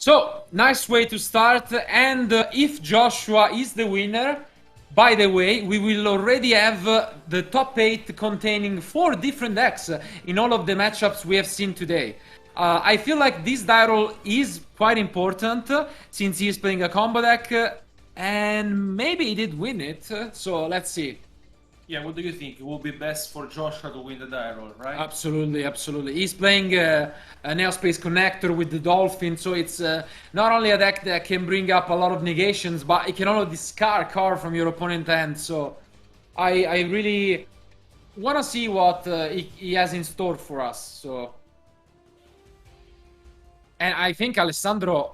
So, nice way to start, and if Joshua is the winner, by the way, we will already have the top 8 containing 4 different decks in all of the matchups we have seen today. I feel like this die roll is quite important, since he is playing a combo deck, and maybe he did win it, so let's see. Yeah, what do you think? It will be best for Joshua to win the die roll, right? Absolutely, absolutely. He's playing a Neospace Connector with the Dolphin, so it's not only a deck that can bring up a lot of negations, but it can also discard card from your opponent's hand. So I really want to see what he has in store for us. So, and I think Alessandro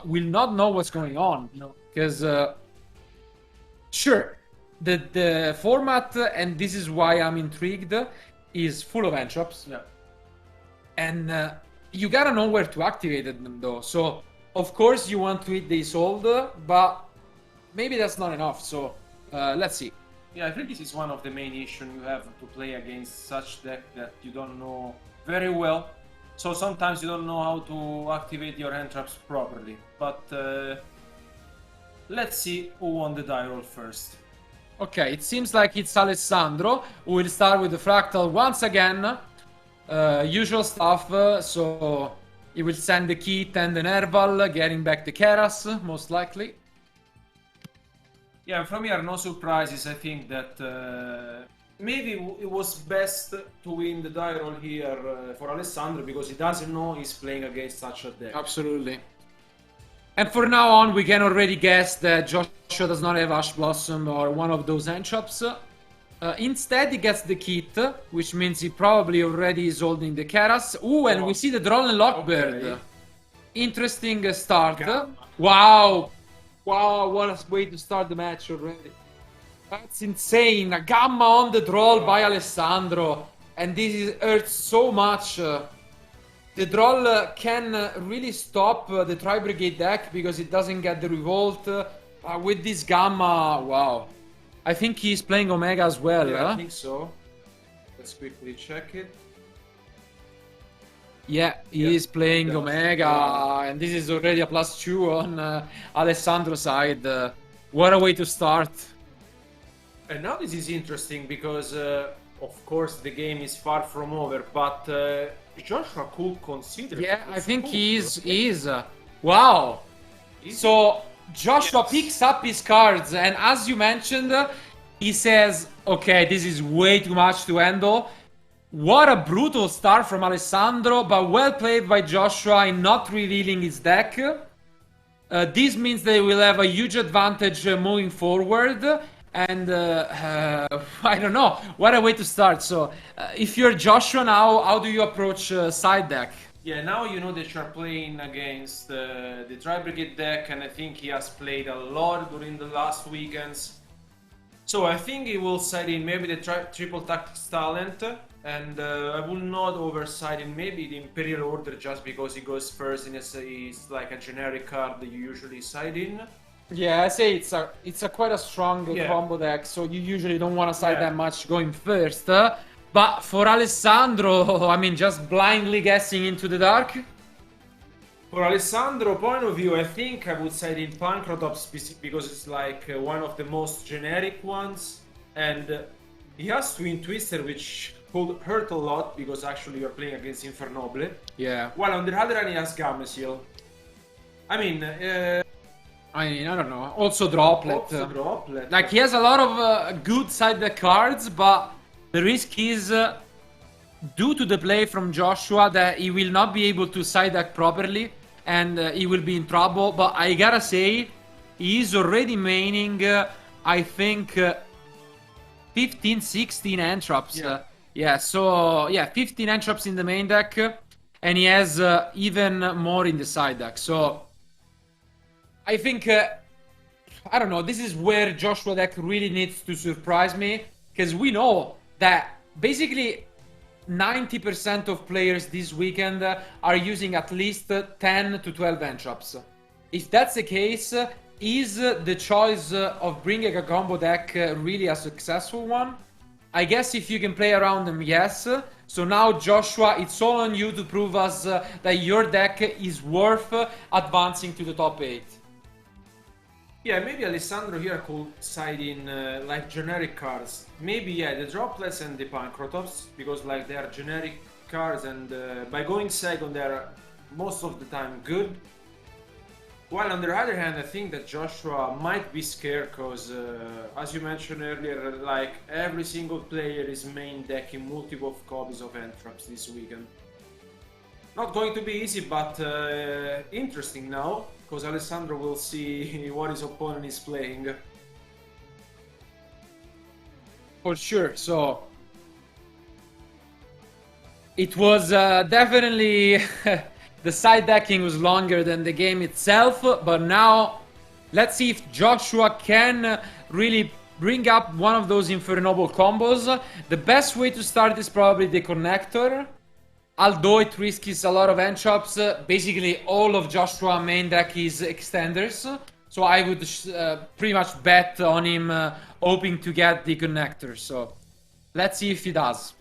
will not know what's going on, because sure. The format, and this is why I'm intrigued, is full of entrops. Yeah. And you gotta know where to activate them though. So, of course, you want to hit the Isolde, but maybe that's not enough. So, let's see. Yeah, I think this is one of the main issues you have to play against such deck that you don't know very well. So sometimes you don't know how to activate your hand traps properly. But let's see who won the die roll first. Okay, it seems like it's Alessandro, who will start with the Fractal once again. Usual stuff, so he will send the Kit and the Nerval, getting back the Keras, most likely. Yeah, from here, no surprises. I think that maybe it was best to win the die roll here for Alessandro, because he doesn't know he's playing against such a deck. Absolutely. And for now on, we can already guess that Joshua does not have Ash Blossom or one of those entrops. Instead, he gets the Kit, which means he probably already is holding the Keras. Ooh, and we see the Droll and Lockbird. Okay. Interesting start. Gamma. Wow! Wow, what a way to start the match already. That's insane. A Gamma on the Droll by Alessandro. And this hurts so much. The Droll can really stop the Tri-Brigade deck because it doesn't get the Revolt. With this Gamma, wow. I think he's playing Omega as well, yeah, huh? I think so. Let's quickly check it. Yeah, he is playing Omega, and this is already a +2 on Alessandro's side. What a way to start. And now this is interesting because, of course, the game is far from over, but Joshua could consider. Yeah, I think he is. Wow. So Joshua picks up his cards, and as you mentioned, he says, okay, this is way too much to handle. What a brutal start from Alessandro, but well played by Joshua in not revealing his deck. This means they will have a huge advantage moving forward. And I don't know, what a way to start. So if you're Joshua now, how do you approach side deck? Yeah, now you know that you're playing against the Tri-Brigade deck, and I think he has played a lot during the last weekends. So I think he will side in maybe the triple tactics talent, and I will not overside in maybe the Imperial Order just because he goes first and it's like a generic card that you usually side in. Yeah, I say it's a quite a strong combo deck, so you usually don't want to side that much going first. But for Alessandro, I mean, just blindly guessing into the dark. For Alessandro point of view, I think I would side in Pancratops because it's like one of the most generic ones, and he has Twin Twister, which could hurt a lot because actually you're playing against Infernoble. Yeah. While on the other hand, he has Gamma Seal. I mean, I don't know. Also Droplet. Also Droplet. Like, he has a lot of good side deck cards, but the risk is, due to the play from Joshua, that he will not be able to side deck properly, and he will be in trouble. But I gotta say, he is already maining, I think, 15, 16 entrops. Yeah, so, yeah, 15 entrops in the main deck, and he has even more in the side deck. So I think, I don't know, this is where Joshua deck really needs to surprise me, because we know that basically 90% of players this weekend are using at least 10 to 12 entrops. If that's the case, is the choice of bringing a combo deck really a successful one? I guess if you can play around them, yes. So now, Joshua, it's all on you to prove us that your deck is worth advancing to the top 8. Yeah, maybe Alessandro here could side in like generic cards. Maybe, yeah, the droplets and the Pancrotops, because like they are generic cards, and by going second, they're most of the time good. While on the other hand, I think that Joshua might be scared because, as you mentioned earlier, like every single player is main decking multiple copies of Entraps this weekend. Not going to be easy, but interesting now, because Alessandro will see what his opponent is playing. For sure, so it was definitely the side decking was longer than the game itself, but now let's see if Joshua can really bring up one of those Infernoble combos. The best way to start is probably the connector, although it risks a lot of end chops. Basically all of Joshua main deck is extenders, so I would pretty much bet on him hoping to get the connector, so let's see if he does.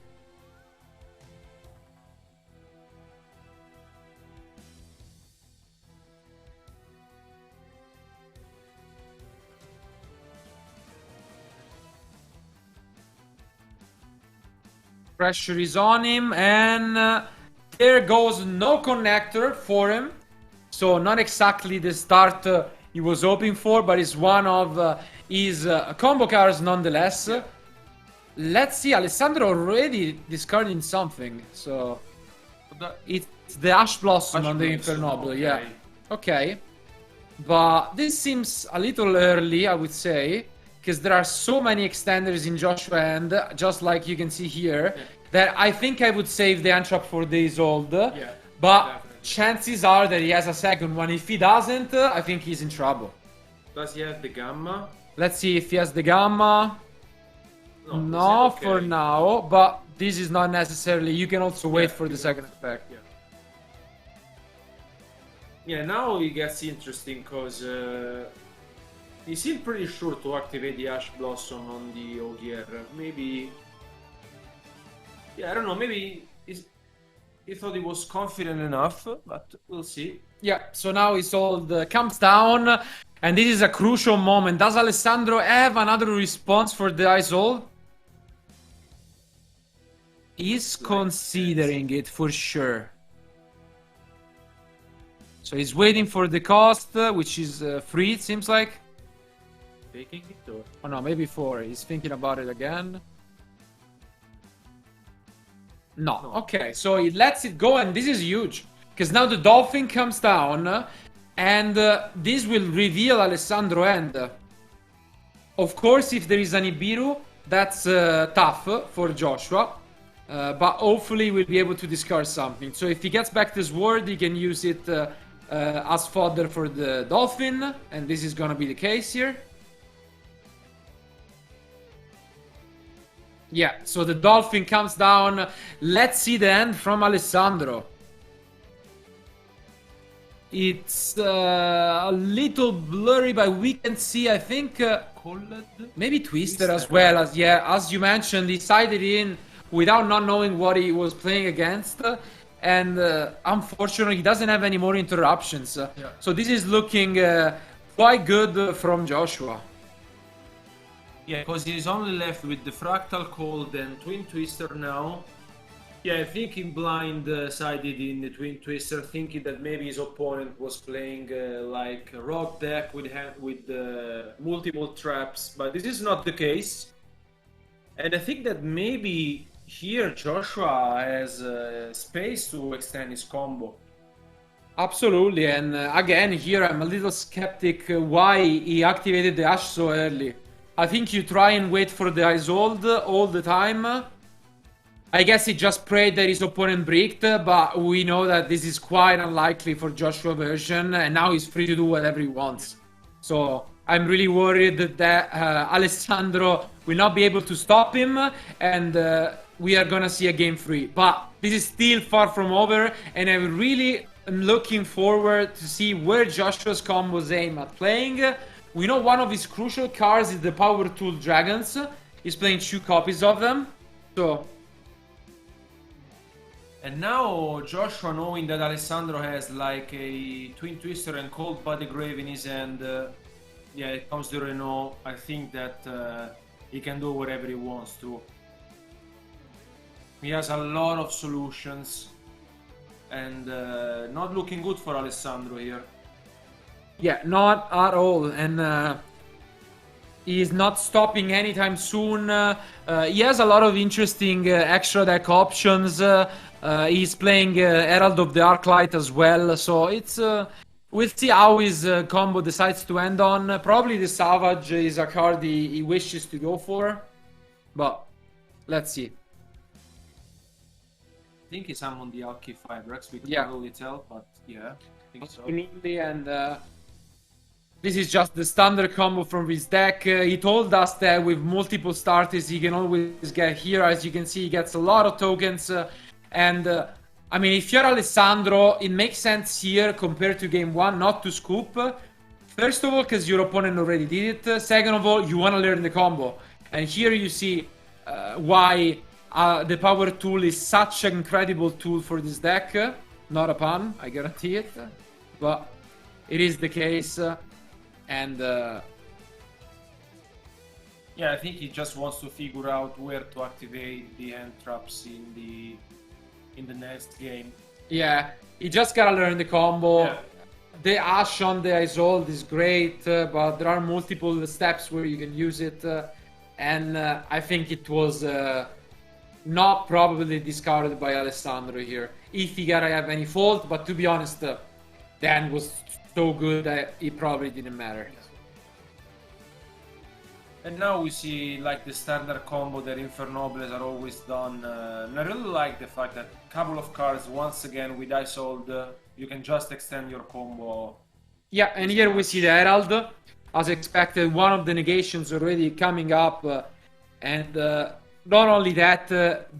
Pressure is on him, and there goes no connector for him. So not exactly the start he was hoping for, but it's one of his combo cards nonetheless. Yeah. Let's see, Alessandro already discarding something. So it's the Ash Blossom on the Infernoble, okay. Yeah. Okay. But this seems a little early, I would say, because there are so many extenders in Joshua hand, just like you can see here, yeah, that I think I would save the Entrap for Days Old. Yeah, but definitely. Chances are that he has a second one. If he doesn't, I think he's in trouble. Does he have the Gamma? Let's see if he has the Gamma. No, okay for now, but this is not necessarily. You can also wait for the second effect. Yeah. Yeah, now it gets interesting because he seemed pretty sure to activate the Ash Blossom on the Ogier. Maybe, yeah, I don't know, maybe he thought he was confident enough, but we'll see. Yeah, so now his hold comes down, and this is a crucial moment. Does Alessandro have another response for the Ice Hold? He's considering it for sure. So he's waiting for the cost, which is free, it seems like. Taking it or? Oh no, maybe 4. He's thinking about it again. No. Okay, so he lets it go, and this is huge. Because now the Dolphin comes down, and this will reveal Alessandro end. Of course, if there is an Ibiru, that's tough for Joshua. But hopefully we'll be able to discard something. So if he gets back the Sword, he can use it as fodder for the Dolphin. And this is gonna be the case here. Yeah, so the Dolphin comes down. Let's see the end from Alessandro. It's a little blurry, but we can see, I think, maybe Twister as well. As you mentioned, he sided in without not knowing what he was playing against. And unfortunately, he doesn't have any more interruptions. Yeah. So this is looking quite good from Joshua. Yeah, because he's only left with the Fractal Cold and Twin Twister now. Yeah, I think he blind sided in the Twin Twister, thinking that maybe his opponent was playing like a rock deck with multiple traps, but this is not the case. And I think that maybe here Joshua has space to extend his combo. Absolutely, and again here I'm a little skeptic why he activated the Ash so early. I think you try and wait for the Ice Hold all the time. I guess he just prayed that his opponent bricked, but we know that this is quite unlikely for Joshua version, and now he's free to do whatever he wants. So I'm really worried that Alessandro will not be able to stop him, and we are gonna see a game 3. But this is still far from over, and I really am looking forward to see where Joshua's combos aim at playing. We know one of his crucial cards is the Power Tool Dragons. He's playing 2 copies of them. So And now Joshua, knowing that Alessandro has like a Twin Twister and Cold Body Grave in his hand, yeah, it comes to Renault. I think that he can do whatever he wants to. He has a lot of solutions, and not looking good for Alessandro here. Yeah, not at all. And he's not stopping anytime soon. He has a lot of interesting extra deck options. He's playing Herald of the Arclight as well. So it's we'll see how his combo decides to end on. Probably the Savage is a card he wishes to go for. But let's see. I think he summoned the Alki Fibrex. We Yeah. can't really tell, but yeah, I think so. Immediately, and this is just the standard combo from his deck. He told us that with multiple starters he can always get here. As you can see, he gets a lot of tokens. And I mean, if you're Alessandro, it makes sense here compared to game one not to scoop. First of all, because your opponent already did it. Second of all, you want to learn the combo. And here you see why the power tool is such an incredible tool for this deck. Not a pun, I guarantee it. But it is the case. And yeah, I think he just wants to figure out where to activate the hand traps in the next game. yeah, you just gotta learn the combo. Yeah. The Ash on the Isolde is great, but there are multiple steps where you can use it. And I think it was not probably discarded by Alessandro here. If he gotta have any fault, but to be honest, Dan was so good that it probably didn't matter. And now we see like the standard combo that Infernobles are always done. And I really like the fact that a couple of cards, once again with Isolde, you can just extend your combo. Yeah, and here we see the Herald. As expected, one of the negations already coming up. And not only that,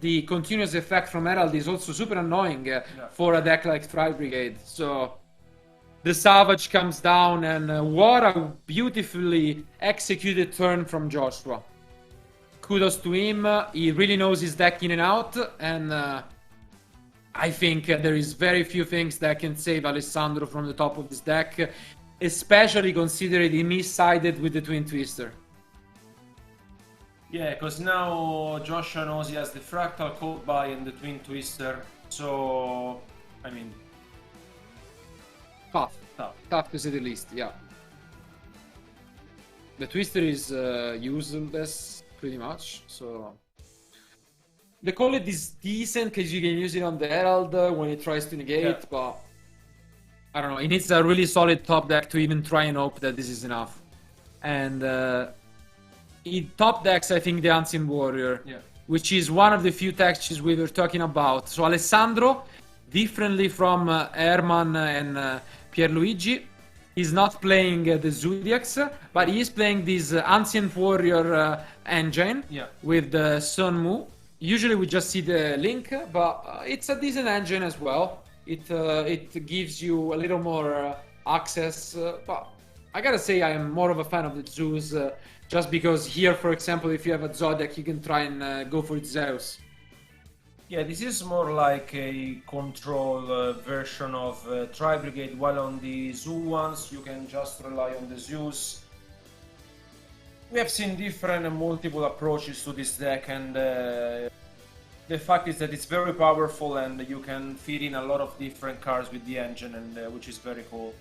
the continuous effect from Herald is also super annoying for a deck like Tri Brigade. So the Savage comes down, and what a beautifully executed turn from Joshua. Kudos to him. He really knows his deck in and out, and I think there is very few things that can save Alessandro from the top of this deck, especially considering he missided with the Twin Twister. Yeah, because now Joshua knows he has the Fractal Code Buy and the Twin Twister, so I mean, Tough to say the least, yeah. The Twister is useless, pretty much, so... The call it is decent, because you can use it on the Herald when it tries to negate, but... I don't know, it needs a really solid top deck to even try and hope that this is enough. And in top decks, I think the Ancient Warrior, which is one of the few textures we were talking about. So Alessandro, differently from Herman and Pierluigi, is not playing the Zodiacs, but he is playing this Ancient Warrior engine with the Sun Mu. Usually we just see the Link, but it's a decent engine as well. It gives you a little more access, but I gotta say I am more of a fan of the Zeus, just because here, for example, if you have a Zodiac, you can try and go for Zeus. Yeah, this is more like a control version of Tri Brigade, while on the Zoo ones you can just rely on the Zeus. We have seen different and multiple approaches to this deck, and the fact is that it's very powerful and you can feed in a lot of different cards with the engine, and which is very cool.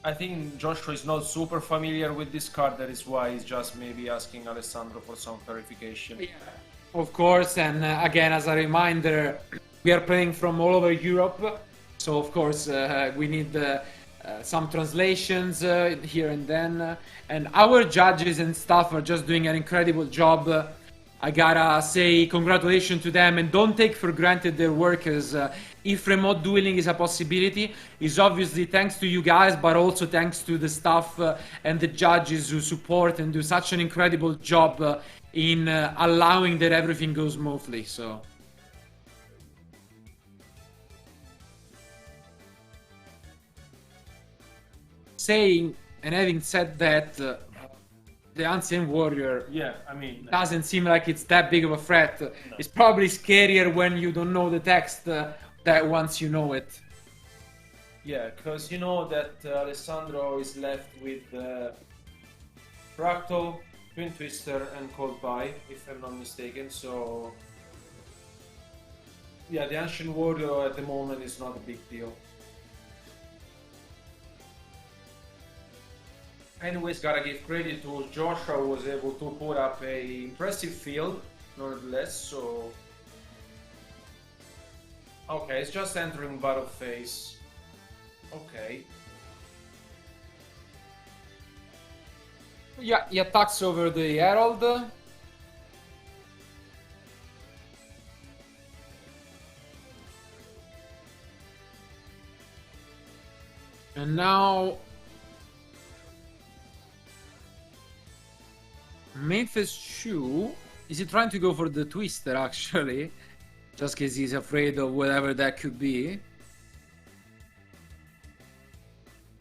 I think Joshua is not super familiar with this card, that is why he's just maybe asking Alessandro for some clarification. Yeah, of course, and again, as a reminder, we are playing from all over Europe, so of course we need some translations here and then, and our judges and staff are just doing an incredible job. I gotta say congratulations to them, and don't take for granted their work, as if remote dueling is a possibility, it's obviously thanks to you guys, but also thanks to the staff and the judges who support and do such an incredible job in allowing that everything goes smoothly. So saying and having said that, the Ancient Warrior. Yeah, I mean, Doesn't seem like it's that big of a threat. No. It's probably scarier when you don't know the text that once you know it. Yeah, because you know that Alessandro is left with Fractal, Twin Twister, and Cold Pie, if I'm not mistaken. So, yeah, the Ancient Warrior at the moment is not a big deal. Anyways, gotta give credit to Joshua, who was able to put up a impressive field, nonetheless. So, okay, it's just entering battle phase. Okay. Yeah, he attacks over the Herald. And now Memphis Shu, is he trying to go for the Twister actually? Just because he's afraid of whatever that could be.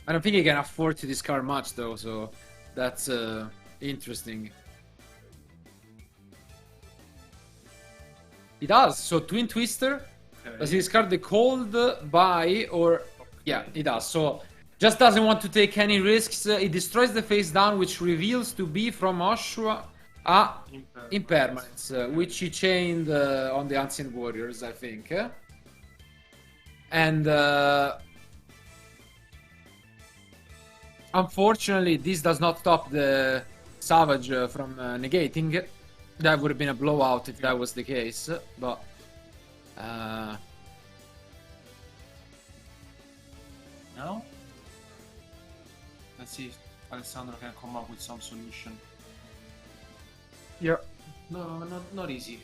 I don't think he can afford to discard much though, so that's interesting. He does, so Twin Twister. Okay. Does he discard the Cold Buy or... Okay. Yeah, he does, so just doesn't want to take any risks. He destroys the face down, which reveals to be from Oshua Impermanence, which he chained on the Ancient Warriors, I think. And unfortunately, this does not stop the Savage from negating. That would have been a blowout if that was the case, but no? Let's see if Alessandro can come up with some solution. Yeah. No, not easy.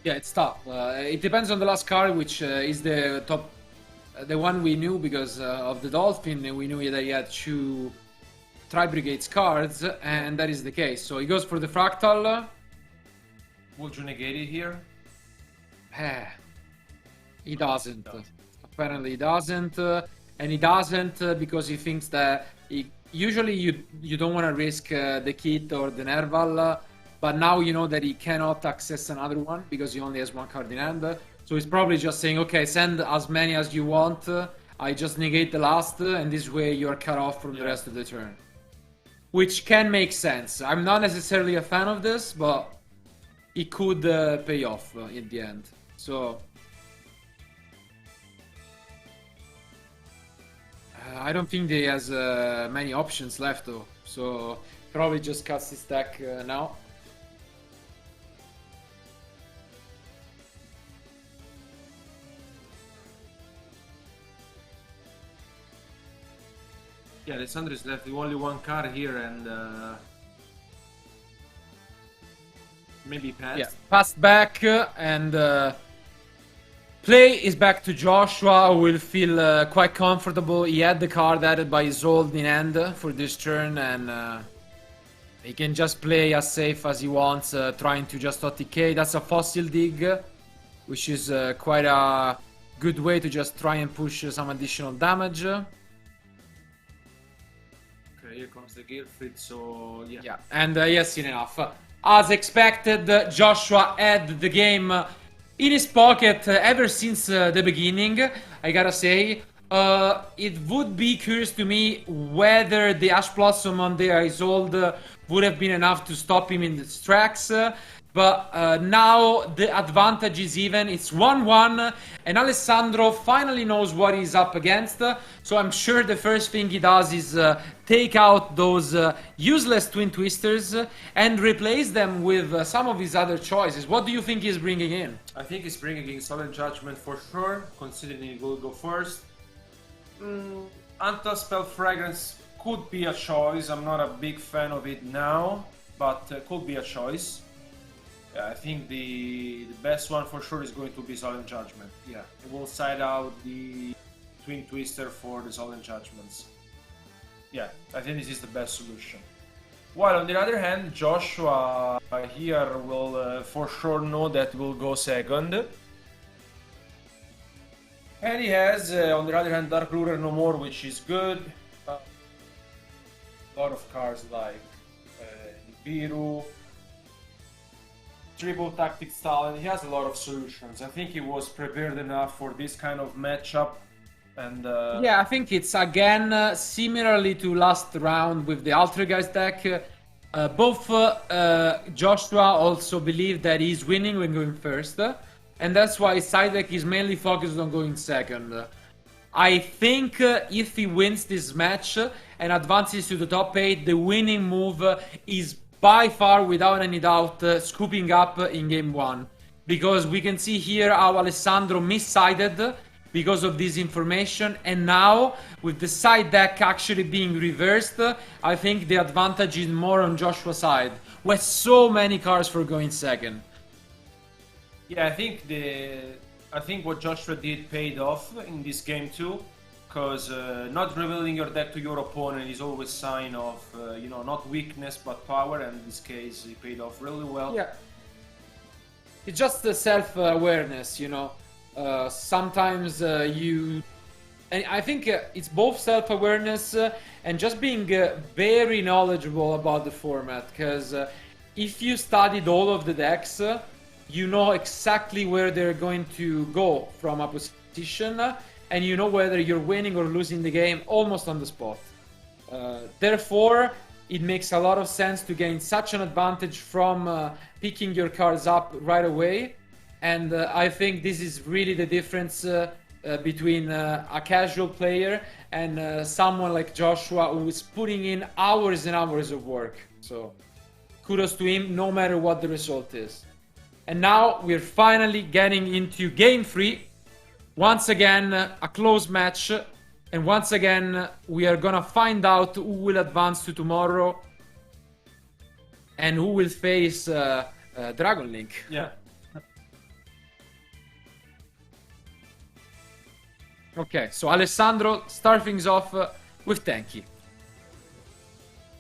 Yeah, it's tough. It depends on the last card, which is the top, the one we knew because of the Dolphin. We knew that he had 2 Tri-Brigades cards, and that is the case. So he goes for the Fractal. Would you negate it here? He doesn't. Apparently he doesn't. And he doesn't because he thinks that usually you don't want to risk the Kit or the Nerval. But now you know that he cannot access another one because he only has 1 card in hand. So he's probably just saying, okay, send as many as you want. I just negate the last, and this way you're cut off from the rest of the turn. Which can make sense. I'm not necessarily a fan of this, but it could pay off in the end. So I don't think he has many options left though. So probably just cuts his deck now. Yeah, Alessandro is left with only 1 card here and maybe pass. Yeah, passed back and play is back to Joshua, who will feel quite comfortable. He had the card added by his old in hand for this turn, and he can just play as safe as he wants, trying to just OTK. That's a Fossil Dig, which is quite a good way to just try and push some additional damage. Here comes the Gilfrid, so yeah. Yeah, and he has seen enough. As expected, Joshua had the game in his pocket ever since the beginning, I gotta say. It would be curious to me whether the Ash Blossom on the Isolde would have been enough to stop him in his tracks. But now the advantage is even. It's 1-1, and Alessandro finally knows what he's up against. So I'm sure the first thing he does is take out those useless Twin Twisters and replace them with some of his other choices. What do you think he's bringing in? I think he's bringing in Solemn Judgment for sure, considering he will go first. Anti-Spell Fragrance could be a choice. I'm not a big fan of it now, but could be a choice. Yeah, I think the best one for sure is going to be Solemn Judgment. Yeah, it will side out the Twin Twister for the Solemn Judgments. Yeah, I think this is the best solution. While on the other hand, Joshua here will for sure know that will go second. And he has, on the other hand, Dark Ruler no more, which is good. A lot of cards like Nibiru, Triple Tactics Talent. He has a lot of solutions. I think he was prepared enough for this kind of matchup. And yeah, I think it's again similarly to last round with the Altergeist deck. Both Joshua also believe that he's winning when going first, and that's why his side deck is mainly focused on going second. I think if he wins this match and advances to the top 8, the winning move is by far, without any doubt, scooping up in game 1. Because we can see here how Alessandro missided because of this information, and now with the side deck actually being reversed, I think the advantage is more on Joshua's side, with so many cards for going second. Yeah, I think what Joshua did paid off in this game too, because not revealing your deck to your opponent is always sign of you know, not weakness but power, and in this case he paid off really well. Yeah, it's just the self-awareness, you know. Sometimes and I think it's both self-awareness and just being very knowledgeable about the format, because if you studied all of the decks, you know exactly where they're going to go from a position, and you know whether you're winning or losing the game almost on the spot. Therefore, it makes a lot of sense to gain such an advantage from picking your cards up right away. And I think this is really the difference between a casual player and someone like Joshua, who is putting in hours and hours of work. So kudos to him, no matter what the result is. And now we're finally getting into game 3. Once again, a close match. And once again, we are gonna find out who will advance to tomorrow and who will face Dragon Link. Yeah. Okay, so Alessandro start things off with Tanky.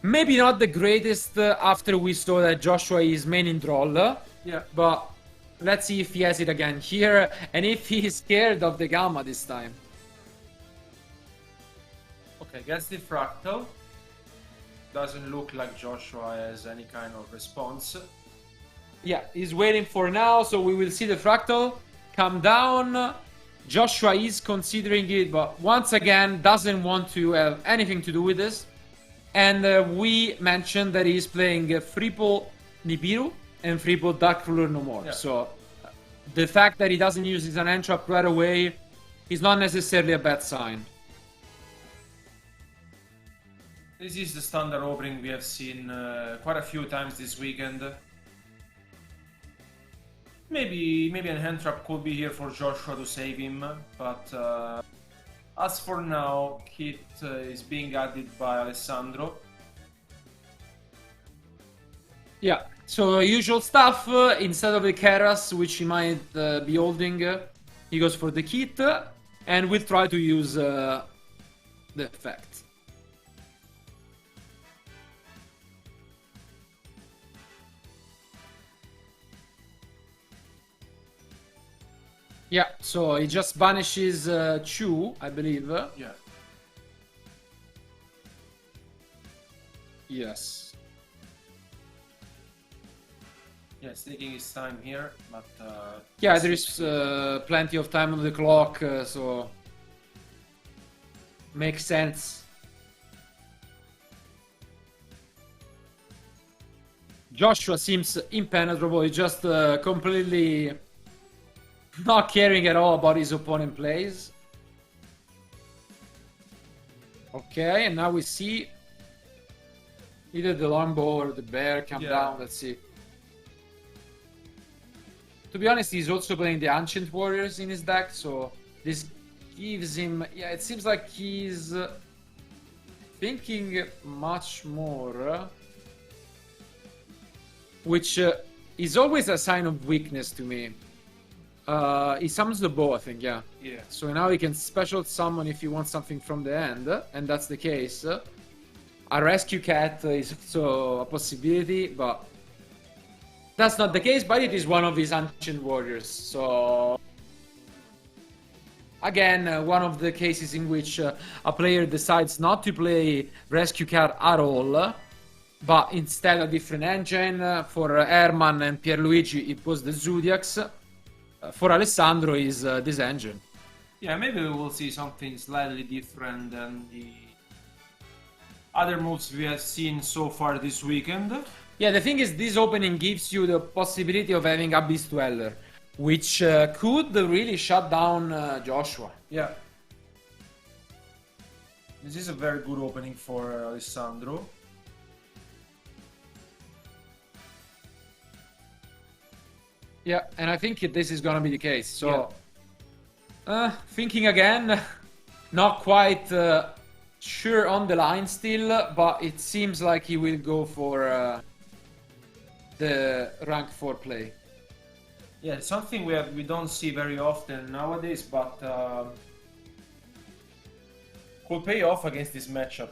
Maybe not the greatest after we saw that Joshua is main in Droll. Yeah. But let's see if he has it again here and if he is scared of the Gamma this time. Okay, gets the Fractal. Doesn't look like Joshua has any kind of response. Yeah, he's waiting for now, so we will see the Fractal come down. Joshua is considering it, but once again doesn't want to have anything to do with this. And we mentioned that he's playing Friple Nibiru and Friple Dark Ruler no more. Yeah. So the fact that he doesn't use his Entrap right away is not necessarily a bad sign. This is the standard opening we have seen quite a few times this weekend. Maybe an hand trap could be here for Joshua to save him, but as for now, Kit is being added by Alessandro. Yeah, so usual stuff. Instead of the Keras, which he might be holding, he goes for the Kit, and we'll try to use the effect. Yeah, so he just banishes Chu, I believe. Yeah. Yes. Yes, taking his time here, but... yeah, there is plenty of time on the clock, so... Makes sense. Joshua seems impenetrable, he just completely... not caring at all about his opponent plays. Okay, and now we see either the longbow or the bear come down. Let's see. To be honest, he's also playing the Ancient Warriors in his deck, so this gives him... yeah, it seems like he's thinking much more, which is always a sign of weakness to me. He summons the bow, I think, yeah. Yeah. So now he can special summon if he wants something from the end, and that's the case. A rescue cat is also a possibility, but that's not the case. But it is one of his ancient warriors, so again, one of the cases in which a player decides not to play rescue cat at all, but instead a different engine. For Herman and Pierluigi, it was the Zodiacs. For Alessandro, is this engine. Yeah, maybe we will see something slightly different than the other moves we have seen so far this weekend. Yeah, the thing is, this opening gives you the possibility of having a Beast Dweller, which could really shut down Joshua. Yeah. This is a very good opening for Alessandro. Yeah, and I think this is gonna be the case. So, thinking again, not quite sure on the line still, but it seems like he will go for the rank 4 play. Yeah, something we don't see very often nowadays, but could pay off against this matchup.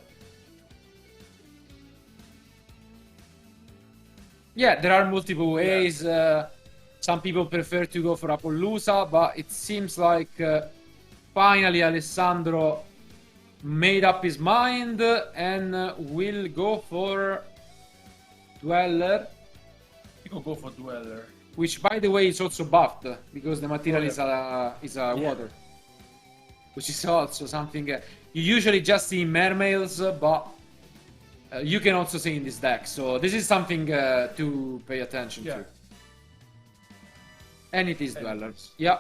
Yeah, there are multiple ways. Yeah. Some people prefer to go for Appaloosa, but it seems like finally Alessandro made up his mind and will go for Dweller. He could go for Dweller. Which, by the way, is also buffed because the material is a water. Which is also something you usually just see in mermails, but you can also see in this deck. So this is something to pay attention to. And it is Dweller. Yeah.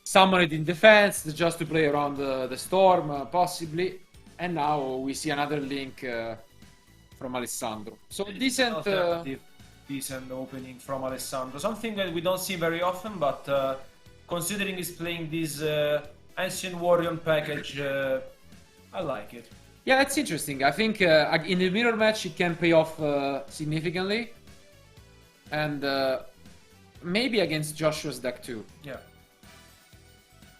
Summon it in defense just to play around the storm, possibly. And now we see another link from Alessandro. So decent opening from Alessandro. Something that we don't see very often, but considering he's playing this Ancient Warrior package, I like it. Yeah, it's interesting. I think in the mirror match it can pay off significantly. And maybe against Joshua's deck too. Yeah.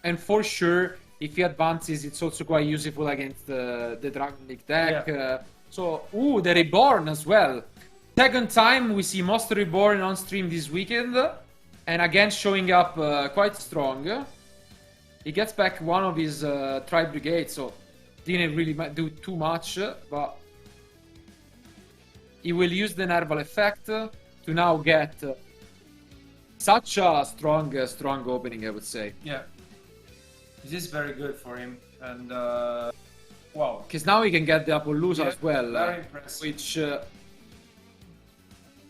And for sure, if he advances, it's also quite useful against the Dragon League deck. Yeah. The Reborn as well. Second time we see Monster Reborn on stream this weekend. And again showing up quite strong. He gets back one of his Tri Brigades, so didn't really do too much. But he will use the Nerval effect to now get such a strong opening, I would say. Yeah. This is very good for him. And wow. Because now he can get the Appaloosa as well. Very impressive. Which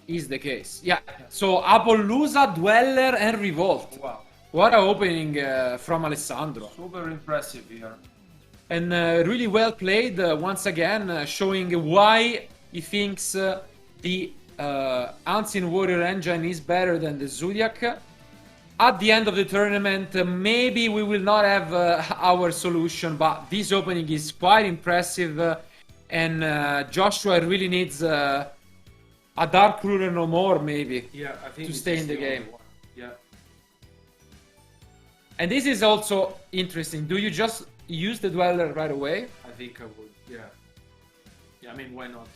is the case. Yeah. So Appaloosa, Dweller, and Revolt. Wow. What an opening from Alessandro. Super impressive here. And really well played once again, showing why he thinks the Ancient Warrior engine is better than the Zodiac. At the end of the tournament, maybe we will not have our solution, but this opening is quite impressive. And Joshua really needs a Dark Ruler no more, maybe, I think to stay in the game. Yeah. And this is also interesting. Do you just use the Dweller right away? I think I would, yeah. Yeah, I mean, why not?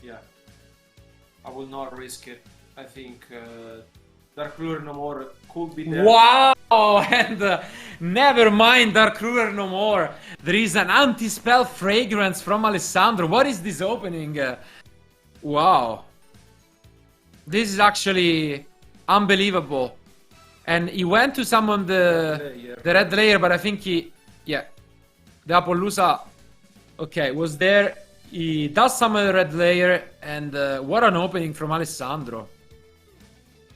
Yeah. I will not risk it. I think Dark Ruler no more could be there. Wow! And never mind Dark Ruler no more. There is an anti-spell fragrance from Alessandro. What is this opening? Wow. This is actually unbelievable. And he went to summon the red layer, but I think the Appaloosa, was there. He does summon the red layer, and what an opening from Alessandro.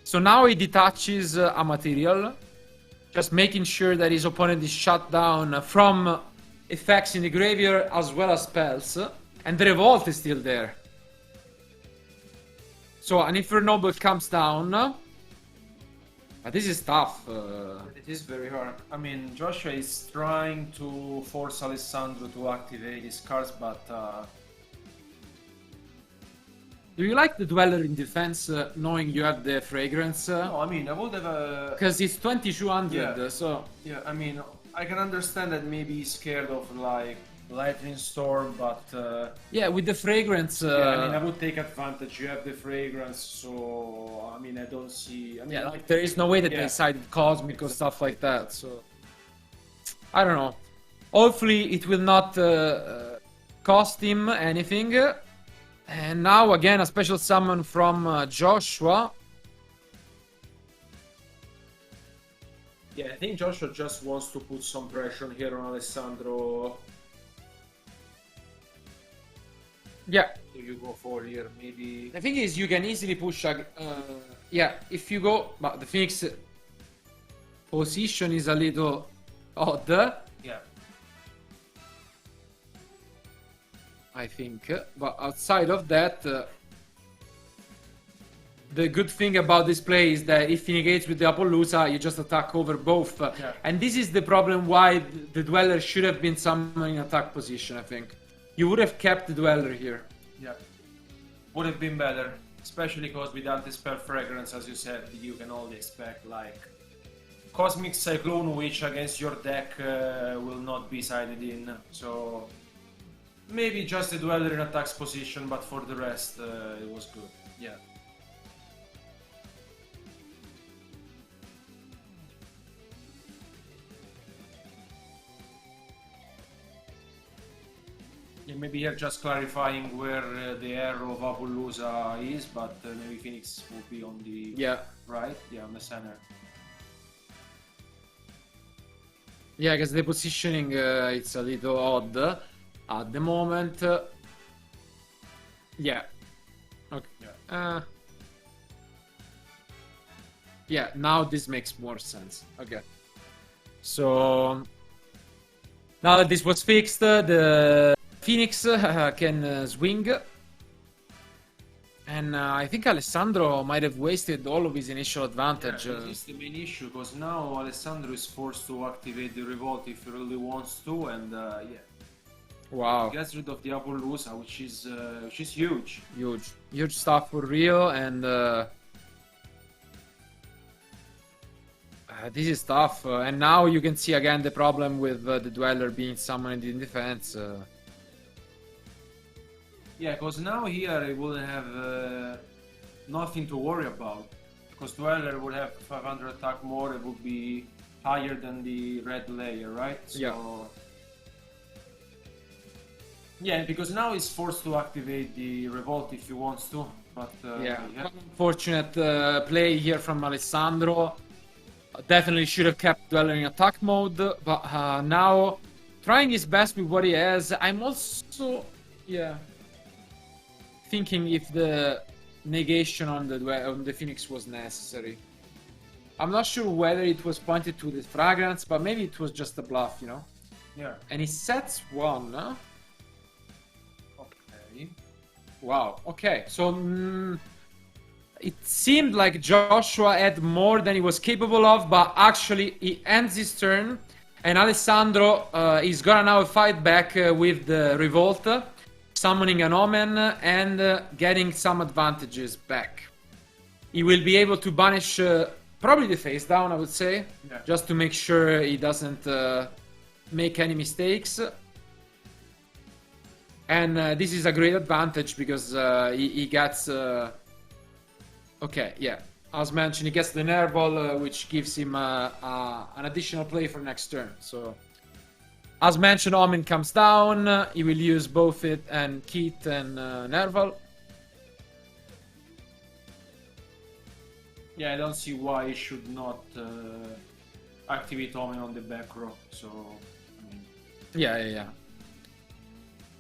So now he detaches a material, just making sure that his opponent is shut down from effects in the graveyard as well as spells, and the Revolt is still there. So an Infernoble comes down. But this is tough. It is very hard. I mean, Joshua is trying to force Alessandro to activate his cards, but... Do you like the Dweller in defense, knowing you have the fragrance? No, I mean, I would have... Because it's 2200, so... Yeah, I mean, I can understand that maybe he's scared of, like, lightning storm, but Yeah, with the fragrance. yeah, I mean, I would take advantage. You have the fragrance, so I mean, I don't see. I mean, Yeah, like there is no way that Yeah. they sided Cosmic or stuff like that. So I don't know. Hopefully, it will not cost him anything. And now again, a special summon from Joshua. yeah, I think Joshua just wants to put some pressure here on Alessandro. Yeah, Do you go for here? Maybe. the thing is, you can easily push. Yeah, if you go, but the Phoenix position is a little odd, Yeah. I think. But outside of that, the good thing about this play is that if he negates with the Appaloosa, you just attack over both. Yeah. And this is the problem why the Dweller should have been summoned in attack position, I think. You would have kept the Dweller here. Yeah. Would have been better, especially because with anti-spell fragrance, as you said, you can only expect like Cosmic Cyclone, which against your deck will not be sided in. So maybe just a Dweller in attacks position, but for the rest, it was good. Yeah. Yeah, maybe here just clarifying where the arrow of Appaloosa is, but maybe Phoenix will be on the Yeah. right, yeah, on the center. Yeah, because the positioning it's a little odd at the moment. Yeah. Okay. Yeah. Yeah, now this makes more sense. Okay. So now that this was fixed, the Phoenix can swing. And I think Alessandro might have wasted all of his initial advantage. Yeah, this is the main issue, because now Alessandro is forced to activate the revolt if he really wants to, and yeah, Wow. he gets rid of the Appaloosa, which is huge. Huge stuff for real, and this is tough. And now you can see again the problem with the Dweller being summoned in defense. Yeah, because now here he will have nothing to worry about, because Dweller would have 500 attack more, it would be higher than the red layer, right? So, Yeah. yeah, because now he's forced to activate the revolt if he wants to, but Yeah, unfortunate play here from Alessandro. Definitely should have kept Dweller in attack mode, but now trying his best with what he has. I'm also, yeah, thinking if the negation on the Phoenix was necessary. I'm not sure whether it was pointed to the fragrance, but maybe it was just a bluff, you know? Yeah. And he sets one, huh? Okay. Wow, okay, so it seemed like Joshua had more than he was capable of, but actually he ends his turn, and Alessandro is gonna now fight back with the Revolt, summoning an Omen and getting some advantages back. He will be able to banish probably the face down, I would say, Yeah. just to make sure he doesn't make any mistakes. And this is a great advantage because he gets... okay, yeah. As mentioned, he gets the Nerval, which gives him an additional play for next turn. So, as mentioned, Omen comes down. He will use both it and Keith and Nerval. Yeah, I don't see why he should not activate Omen on the back row, so... I mean, Yeah.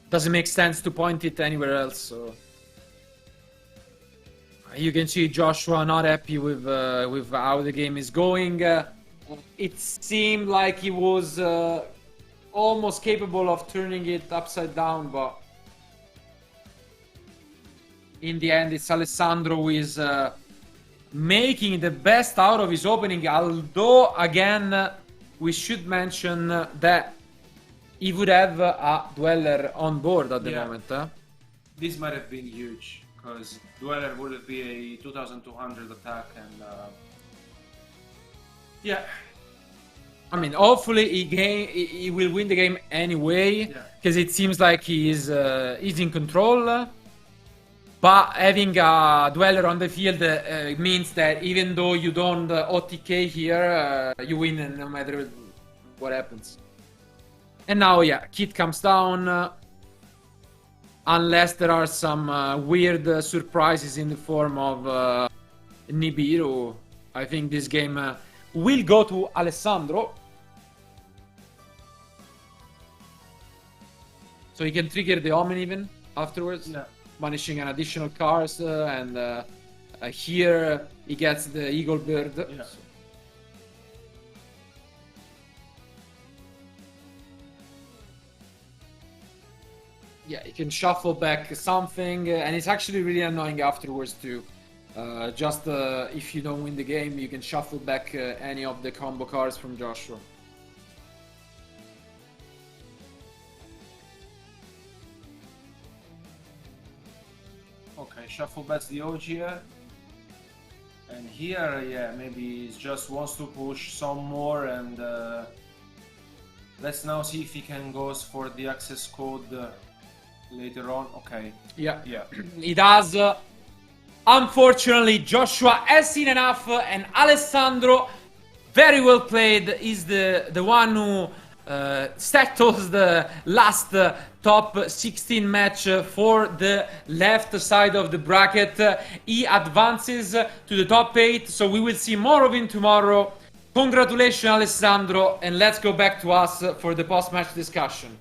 Doesn't make sense to point it anywhere else, so... You can see Joshua not happy with how the game is going. It seemed like he was almost capable of turning it upside down, but in the end, it's Alessandro who is making the best out of his opening. Although, again, we should mention that he would have a Dweller on board at the moment. This might have been huge, because Dweller would be a 2200 attack, and yeah, I mean, hopefully he will win the game anyway, because it seems like he's in control. But having a dweller on the field means that even though you don't OTK here, you win no matter what happens. And now, yeah, Kit comes down. Unless there are some weird surprises in the form of Nibiru, I think this game will go to Alessandro. So he can trigger the Omen even afterwards, banishing an additional card, and here he gets the Eagle Bird. Yeah. So. Yeah, you can shuffle back something, and it's actually really annoying afterwards too. Just if you don't win the game, you can shuffle back any of the combo cards from Joshua. Okay, shuffle bets the OG here. And here, yeah, maybe he just wants to push some more, and let's now see if he can go for the access code later on. Okay. Yeah. Yeah. He does. Unfortunately, Joshua has seen enough, and Alessandro, very well played, is the one who settles the last top 16 match for the left side of the bracket. He advances to the top 8, so we will see more of him tomorrow. Congratulations, Alessandro, and let's go back to us for the post-match discussion.